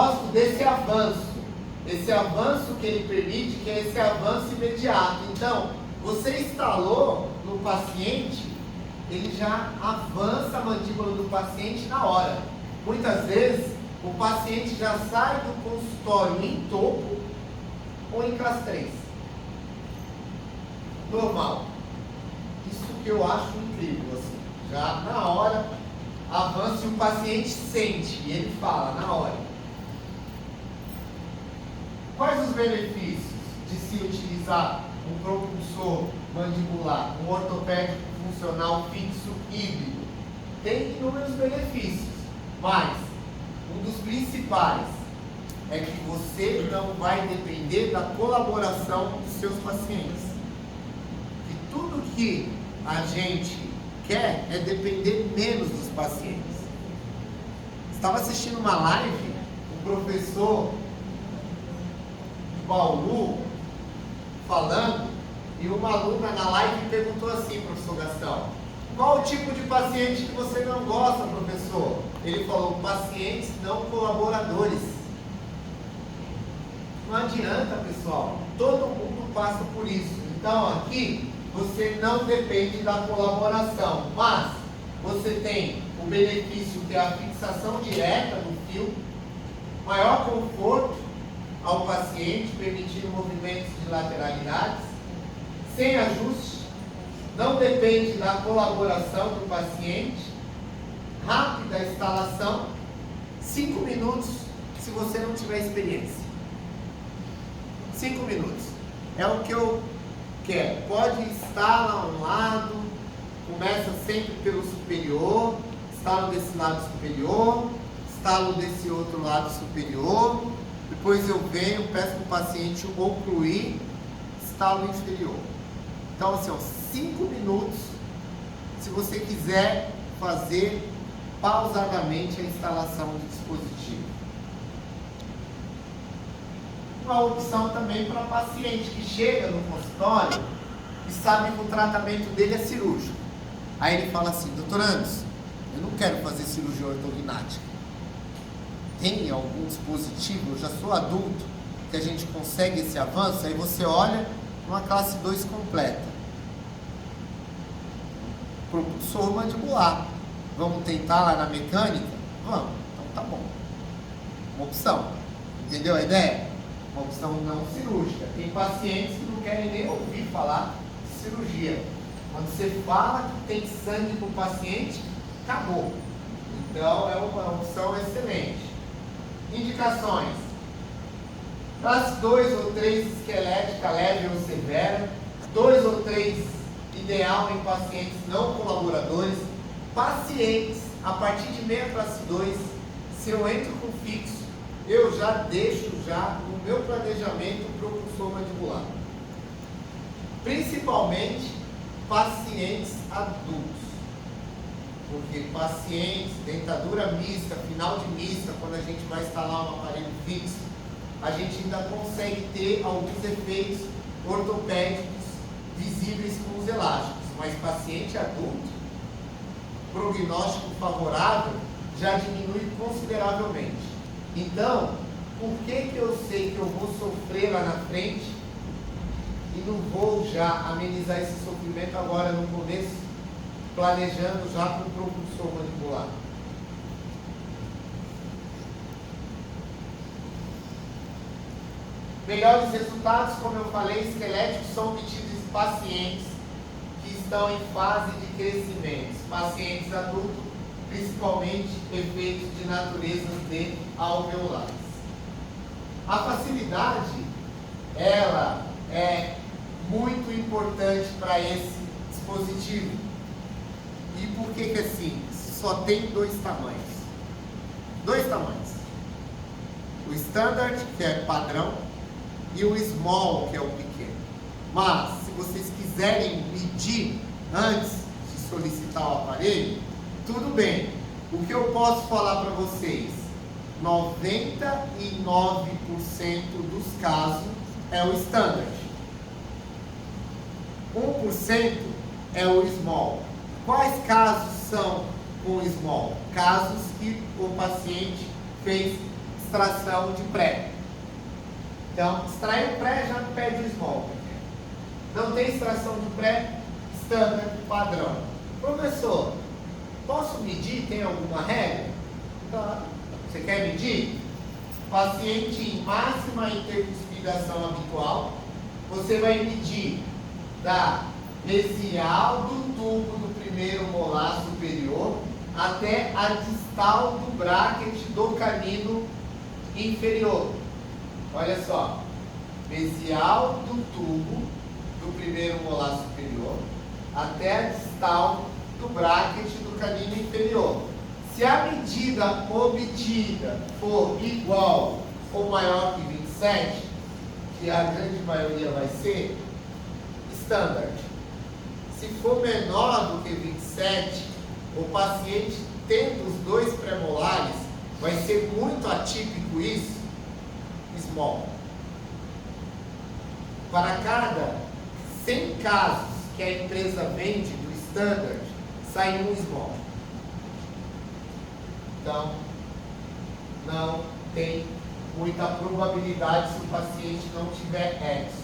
gosto desse avanço. Esse avanço que ele permite, que é esse avanço imediato. Então, você instalou no paciente, ele já avança a mandíbula do paciente na hora. Muitas vezes, o paciente já sai do consultório em topo ou em classe 3. Normal. Isso que eu acho incrível, assim. Já na hora, avança e o paciente sente, e ele fala na hora. Quais os benefícios de se utilizar um propulsor mandibular, um ortopédico funcional fixo híbrido? Tem inúmeros benefícios, mas um dos principais é que você não vai depender da colaboração dos seus pacientes. E tudo que a gente quer é depender menos dos pacientes. Estava assistindo uma live, um professor de Bauru falando, e uma aluna na live perguntou assim: professor Gastão, qual o tipo de paciente que você não gosta, professor? Ele falou: pacientes não colaboradores. Não adianta, pessoal, todo mundo passa por isso. Então aqui você não depende da colaboração, mas você tem o benefício que é a fixação direta do fio, maior conforto ao paciente, permitindo movimentos de lateralidades, sem ajuste, não depende da colaboração do paciente, rápida instalação, 5 minutos se você não tiver experiência. 5 minutos. É o que eu quero. Pode instalar um lado, começa sempre pelo superior, instalo desse lado superior, instalo desse outro lado superior, depois eu venho, peço para o paciente ocluir, instalo no inferior. Então, assim, 5 minutos, se você quiser fazer pausadamente a instalação do dispositivo. Uma opção também para paciente que chega no consultório e sabe que o tratamento dele é cirúrgico. Aí ele fala assim: doutor Anderson, eu não quero fazer cirurgia ortognática. Tem algum dispositivo, eu já sou adulto, que a gente consegue esse avanço? Aí você olha uma classe 2 completa. Propulsor mandibular. Vamos tentar lá na mecânica? Vamos, então tá bom. Uma opção. Entendeu a ideia? Uma opção não cirúrgica. Tem pacientes que não querem nem ouvir falar de cirurgia. Quando você fala que tem sangue para o paciente, acabou. Então é uma opção excelente. Indicações: classe 2 ou 3 esquelética leve ou severa, 2 ou 3 ideal em pacientes não colaboradores, pacientes a partir de meia classe 2, se eu entro com fixo, eu já deixo no meu planejamento o propulsor mandibular. Principalmente pacientes adultos. Porque pacientes, dentadura mista, final de mista, quando a gente vai instalar um aparelho fixo, a gente ainda consegue ter alguns efeitos ortopédicos visíveis com os elásticos. Mas paciente adulto, prognóstico favorável, já diminui consideravelmente. Então, por que eu sei que eu vou sofrer lá na frente e não vou já amenizar esse sofrimento agora no começo, planejando já com o propulsor mandibular? Melhores resultados, como eu falei, esqueléticos são obtidos em pacientes que estão em fase de crescimento. Pacientes adultos, principalmente efeitos de natureza de alveolares. A facilidade, ela é muito importante para esse dispositivo. E por que é simples? Só tem 2 tamanhos. 2 tamanhos. O standard, que é padrão, e o small, que é o pequeno. Mas, se vocês quiserem medir antes de solicitar o aparelho, tudo bem. O que eu posso falar para vocês? 99% dos casos é o standard. 1% é o small. Quais casos são com small? Casos que o paciente fez extração de pré. Então, extrair o pré já pede o small. Não tem extração de pré, standard, padrão. Professor, posso medir? Tem alguma regra? Tá. Você quer medir? Paciente em máxima intercuspidação habitual, você vai medir da mesial do tubo do primeiro molar superior até a distal do bracket do canino inferior. Olha só, mesial do tubo do primeiro molar superior até a distal do bracket do canino inferior. Se a medida obtida for igual ou maior que 27, que a grande maioria vai ser, standard. Se for menor do que 27, o paciente tendo os dois premolares, vai ser muito atípico isso, small. Para cada 100 casos que a empresa vende do standard, sai um small. Então, não tem muita probabilidade se o paciente não tiver exo.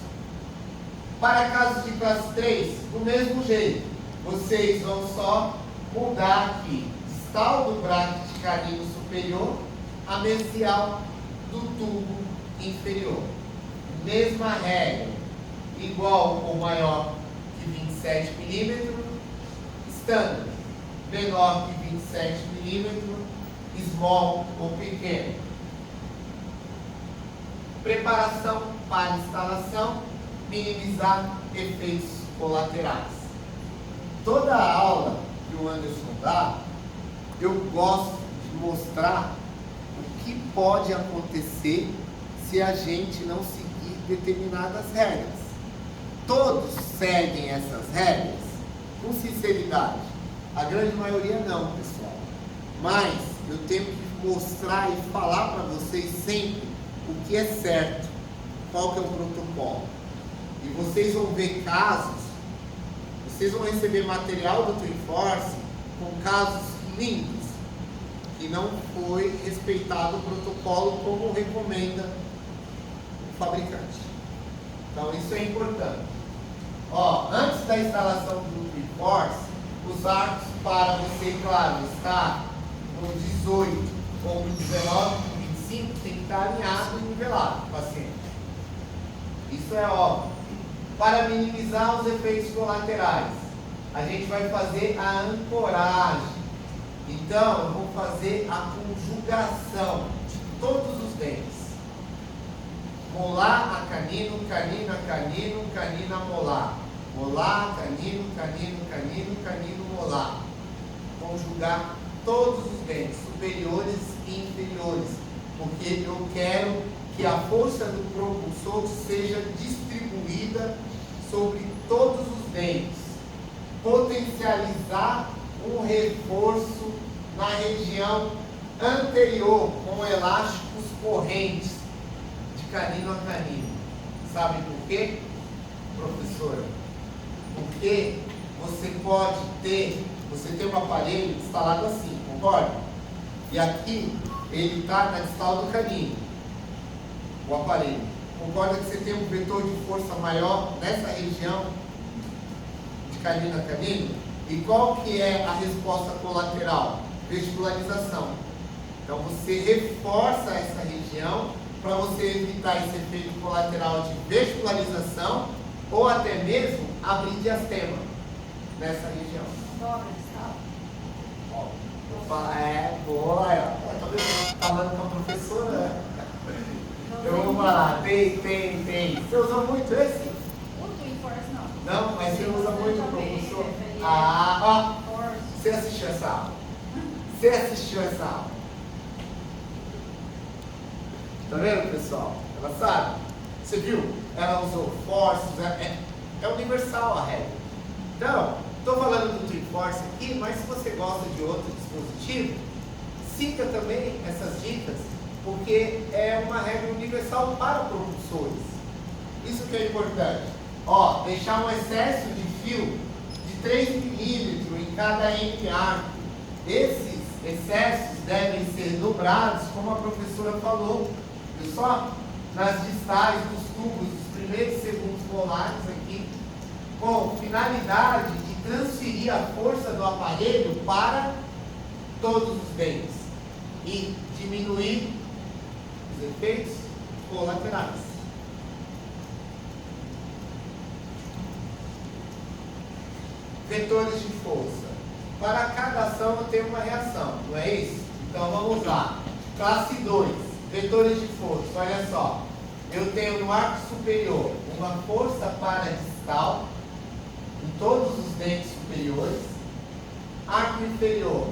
Para casos de classe 3, do mesmo jeito, vocês vão só mudar aqui distal do bracket canino superior a mesial do tubo inferior. Mesma regra, igual ou maior que 27 milímetros, standard, menor que 27 milímetros, small ou pequeno. Preparação para instalação, minimizar efeitos colaterais. Toda a aula que o Anderson dá, eu gosto de mostrar o que pode acontecer se a gente não seguir determinadas regras. Todos seguem essas regras com sinceridade. A grande maioria não, pessoal. Mas eu tenho que mostrar e falar para vocês sempre o que é certo, qual que é o protocolo. E vocês vão ver casos, vocês vão receber material do TwinForce com casos lindos, que não foi respeitado o protocolo como recomenda o fabricante. Então isso é importante. Ó, antes da instalação do TwinForce, os arcos para você, claro, estar no 18 ou no 19, no 25, tem que estar alinhado e nivelado com o paciente. Isso é óbvio. Para minimizar os efeitos colaterais, a gente vai fazer a ancoragem. Então, eu vou fazer a conjugação de todos os dentes. Molar a canino, canino a canino, canino a molar. Molar, canino, canino, canino, canino, molar. Conjugar todos os dentes, superiores e inferiores, porque eu quero que a força do propulsor seja distribuída sobre todos os dentes, potencializar um reforço na região anterior com elásticos correntes de canino a canino. Sabe por quê, professora? Porque você pode ter, você tem um aparelho instalado assim, concorda? E aqui ele está na distal do canino, o aparelho. Concorda que você tem um vetor de força maior nessa região de canino a canino? E qual que é a resposta colateral? Vestibularização. Então você reforça essa região para você evitar esse efeito colateral de vestibularização ou até mesmo abrir diastema nessa região. Dobra distal. Ó, vou falar, boa, tá vendo? Falando com a professora. Eu vou falar, tem. Você usa muito esse? O TwinForce não. Não, mas você usa muito o professor. Force. Ó, você assistiu essa aula? Você assistiu essa aula? Tá vendo, pessoal? Ela sabe? Você viu? Ela usou forces, é universal a regra. Então, estou falando do TwinForce aqui, mas se você gosta de outro dispositivo, siga também essas dicas, porque é uma regra universal para propulsores. Isso que é importante. Ó, deixar um excesso de fio de 3 milímetros em cada N arco. Esses excessos devem ser dobrados, como a professora falou. Viu só? Nas distais dos tubos, dos primeiros e segundos molares aqui, com finalidade de transferir a força do aparelho para todos os dentes e diminuir os efeitos colaterais. Vetores de força. Para cada ação eu tenho uma reação, não é isso? Então vamos lá. Classe 2, vetores de força. Olha só. Eu tenho no arco superior uma força paradistal em todos os dentes superiores. Arco inferior,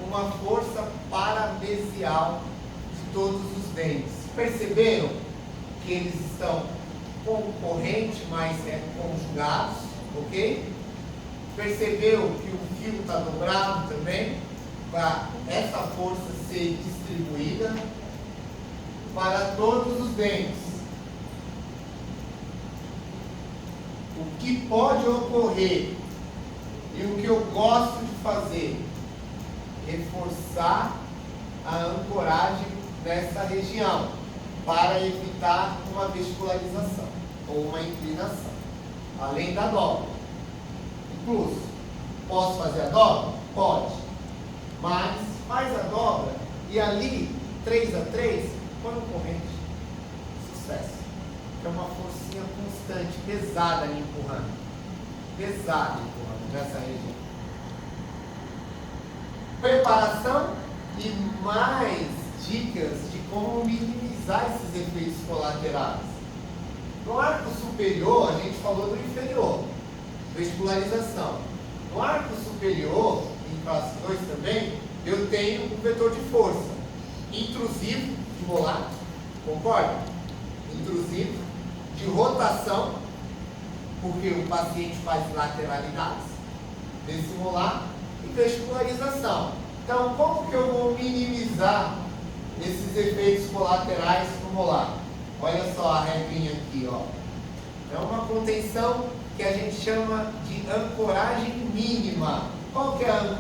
uma força paramesial de todos os dentes. Perceberam que eles estão concorrentes, mas conjugados, ok? Percebeu que o fio está dobrado também, para essa força ser distribuída para todos os dentes. O que pode ocorrer e o que eu gosto de fazer, reforçar a ancoragem nessa região, para evitar uma vesiculação ou uma inclinação, além da dobra. Incluso, posso fazer a dobra? Pode. Mas faz a dobra e ali, 3 a 3, põe um corrente. Sucesso. É uma forcinha constante, pesada me empurrando. Pesada empurrando nessa região. Preparação e mais dicas de como minimizar esses efeitos colaterais. No arco superior, a gente falou do inferior. Vesiculação. No arco superior, em classe 2 também, eu tenho um vetor de força intrusivo de molar, concorda? Intrusivo, de rotação, porque o paciente faz lateralidades desse molar, e vesiculação. Então, como que eu vou minimizar esses efeitos colaterais no molar? Olha só a regrinha aqui, ó. É uma contenção que a gente chama de ancoragem mínima. Qual que é a ancoragem?